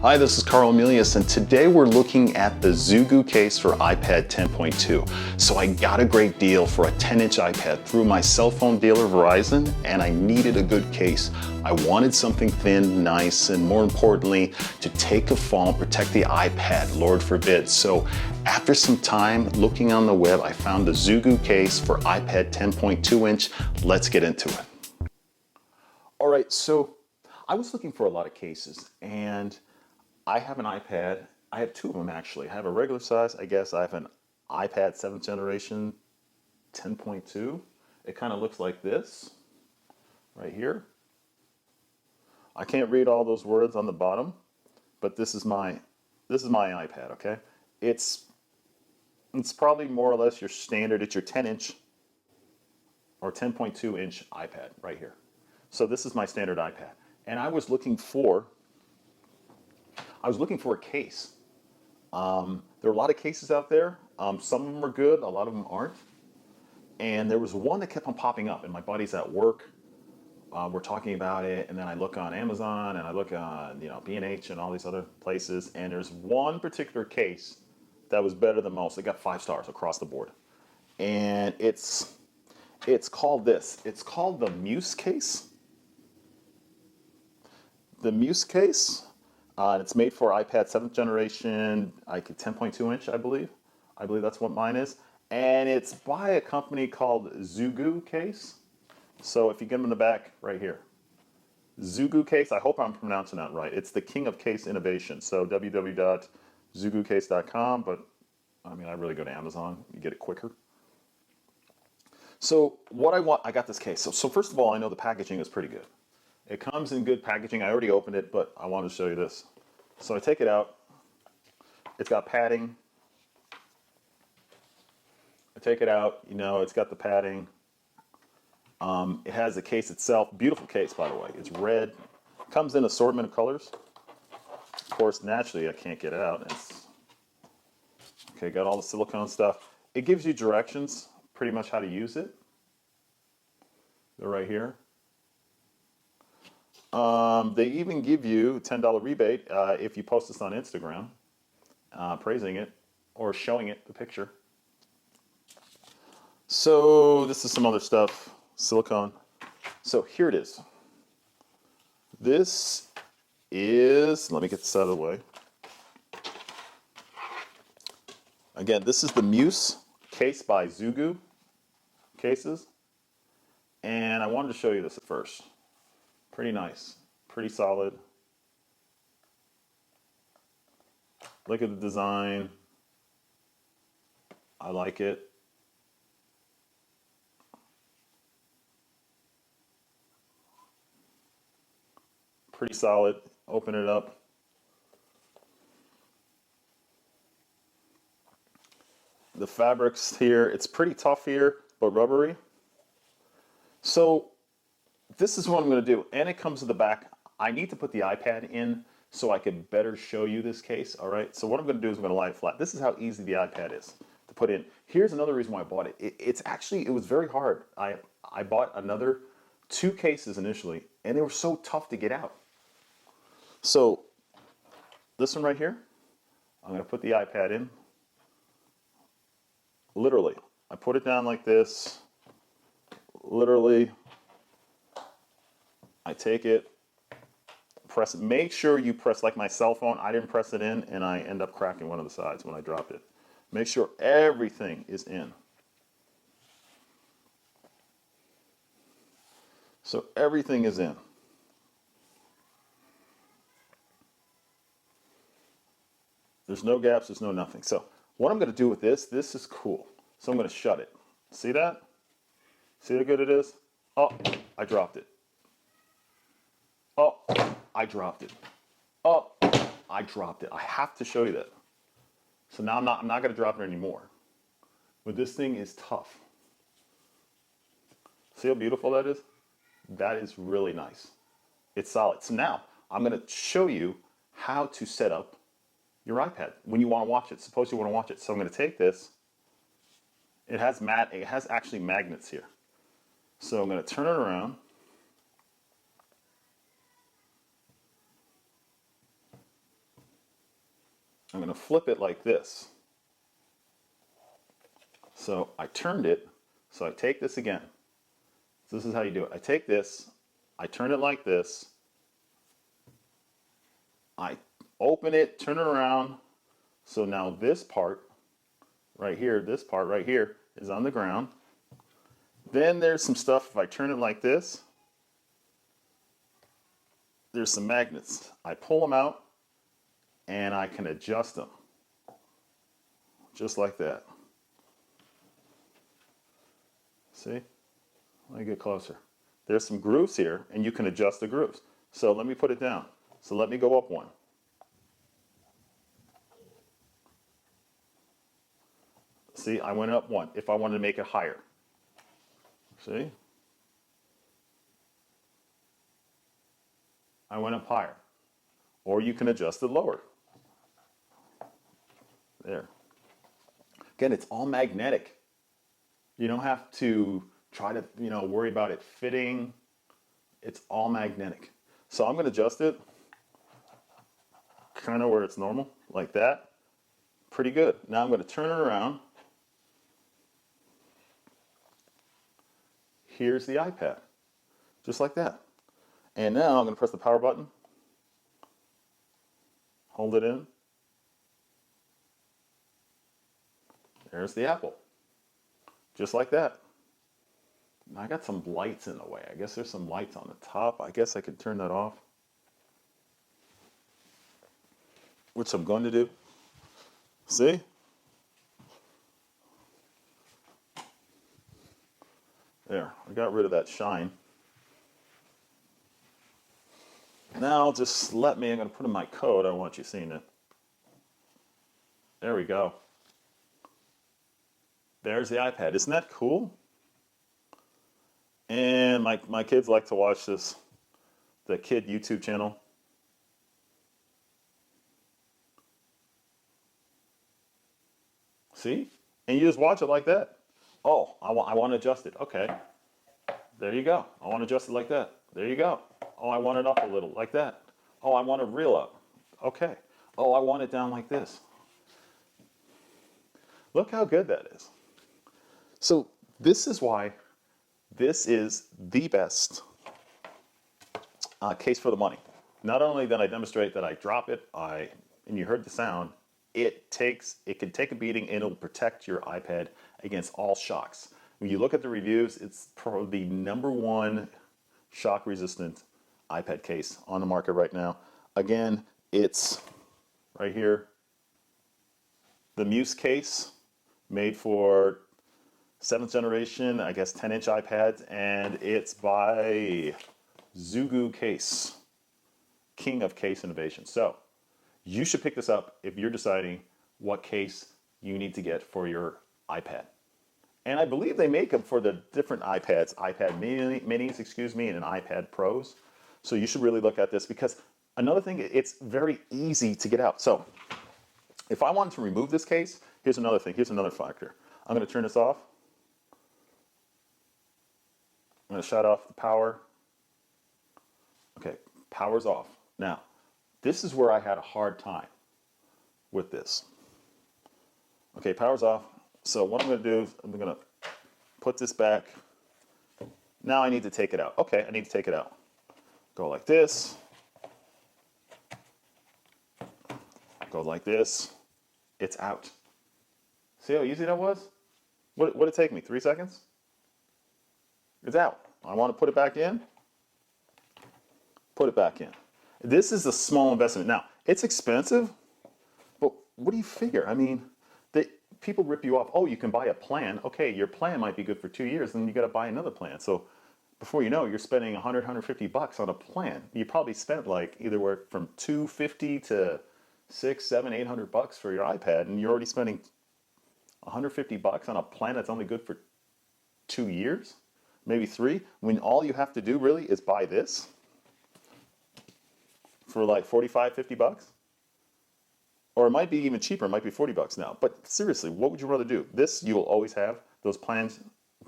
Hi, this is Carl Emilius, and today we're looking at the ZUGU case for iPad 10.2. So I got a great deal for a 10-inch iPad through my cell phone dealer Verizon, and I needed a good case. I wanted something thin, nice, and more importantly, to take a fall and protect the iPad, Lord forbid. So after some time looking on the web, I found the ZUGU case for iPad 10.2-inch. Let's get into it. All right, so I was looking for a lot of cases, and I have an iPad. I have two of them actually. I have a regular size, I guess. I have an iPad 7th generation 10.2. It kind of looks like this right here. I can't read all those words on the bottom, but this is my iPad, okay? It's probably more or less your standard. It's your 10-inch or 10.2-inch iPad right here. So this is my standard iPad. And I was looking for a case. There are a lot of cases out there. Some of them are good, a lot of them aren't. And there was one that kept on popping up, and my buddies at work were talking about it. And then I look on Amazon, and I look on B&H and all these other places. And there's one particular case that was better than most. It got 5 stars across the board, and it's called this. It's called the MUSE Case. The MUSE Case. It's made for iPad 7th generation, like 10.2-inch, I believe. I believe that's what mine is. And it's by a company called ZUGU CASE. So if you get them in the back, right here. ZUGU CASE, I hope I'm pronouncing that right. It's the king of case innovation. So www.zugucase.com, but I mean, I really go to Amazon. You get it quicker. So what I got this case. So first of all, I know the packaging is pretty good. It comes in good packaging. I already opened it, but I wanted to show you this. So I take it out. It's got padding. I take it out. It's got the padding. It has the case itself. Beautiful case, by the way. It's red. Comes in assortment of colors. Of course, naturally, I can't get it out. Okay, got all the silicone stuff. It gives you directions, pretty much how to use it. They're right here. They even give you a $10 rebate if you post this on Instagram, praising it or showing it the picture. So this is some other stuff, silicone. So here it is. This is, let me get this out of the way. Again, this is the MUSE case by ZUGU Cases. And I wanted to show you this at first. Pretty nice, pretty solid. Look at the design. I like it. Pretty solid. Open it up. The fabrics here, it's pretty tough here, but rubbery. So this is what I'm going to do, and it comes to the back. I need to put the iPad in so I can better show you this case, all right? So what I'm going to do is I'm going to lie it flat. This is how easy the iPad is to put in. Here's another reason why I bought it. It was very hard. I bought another 2 cases initially, and they were so tough to get out. So this one right here, I'm going to put the iPad in. Literally, I put it down like this. Literally, I take it, press it. Make sure you press, like my cell phone, I didn't press it in and I end up cracking one of the sides when I dropped it. Make sure everything is in. So everything is in. There's no gaps, there's no nothing. So what I'm going to do with this is cool. So I'm going to shut it. See that? See how good it is? Oh, I dropped it. Oh, I dropped it. Oh, I dropped it. I have to show you that. So now I'm not going to drop it anymore. But this thing is tough. See how beautiful that is? That is really nice. It's solid. So now I'm going to show you how to set up your iPad when you want to watch it. Suppose you want to watch it. So I'm going to take this. It has actually magnets here. So I'm going to turn it around. I'm going to flip it like this. So I turned it, so I take this again. So this is how you do it. I take this, I turn it like this, I open it, turn it around, so now this part right here, this part right here is on the ground. Then there's some stuff, if I turn it like this, there's some magnets. I pull them out and I can adjust them. Just like that. See? Let me get closer. There's some grooves here and you can adjust the grooves. So let me put it down. So let me go up one. See, I went up one if I wanted to make it higher. See? I went up higher. Or you can adjust it lower. There. Again, it's all magnetic. You don't have to try to, worry about it fitting. It's all magnetic. So I'm going to adjust it kind of where it's normal, like that. Pretty good. Now I'm going to turn it around. Here's the iPad, just like that. And now I'm going to press the power button, hold it in. There's the Apple, just like that. Now I got some lights in the way. I guess there's some lights on the top. I guess I could turn that off, which I'm going to do. See? There, I got rid of that shine. Now just I'm going to put in my code. I want you seeing it. There we go. There's the iPad. Isn't that cool? And my kids like to watch this, the kid YouTube channel. See? And you just watch it like that. Oh, I want to adjust it. Okay. There you go. I want to adjust it like that. There you go. Oh, I want it up a little, like that. Oh, I want it real up. Okay. Oh, I want it down like this. Look how good that is. So this is why this is the best case for the money. Not only did I demonstrate that I drop it, and you heard the sound, it can take a beating and it'll protect your iPad against all shocks. When you look at the reviews, it's probably the #1 shock resistant iPad case on the market right now. Again, it's right here, the MUSE Case, made for 7th generation, I guess 10-inch iPads, and it's by ZUGU CASE, king of case innovation. So you should pick this up if you're deciding what case you need to get for your iPad. And I believe they make them for the different iPads, iPad minis, and iPad Pros. So you should really look at this, because another thing, it's very easy to get out. So if I wanted to remove this case, here's another thing, here's another factor. I'm going to turn this off. I'm going to shut off the power. Okay, power's off. Now, this is where I had a hard time with this. Okay, power's off. So what I'm going to do is I'm going to put this back. Now I need to take it out. Okay, I need to take it out. Go like this. Go like this. It's out. See how easy that was? What did it take me? 3 seconds? It's out. I want to put it back in. Put it back in. This is a small investment. Now, it's expensive, but what do you figure? I mean, people rip you off. Oh, you can buy a plan. Okay, your plan might be good for 2 years, and you got to buy another plan. So before you know, you're spending $100, $150 on a plan. You probably spent like either from $250 to $600, $700, $800 for your iPad, and you're already spending $150 on a plan that's only good for 2 years, maybe 3. When all you have to do really is buy this for like $45, $50. Or it might be even cheaper, it might be $40 now. But seriously, what would you rather do? This you will always have, those plans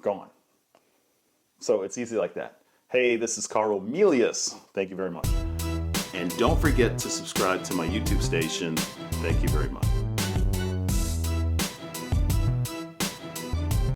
gone. So it's easy like that. Hey, this is Carl Melius. Thank you very much. And don't forget to subscribe to my YouTube station Thank you very much.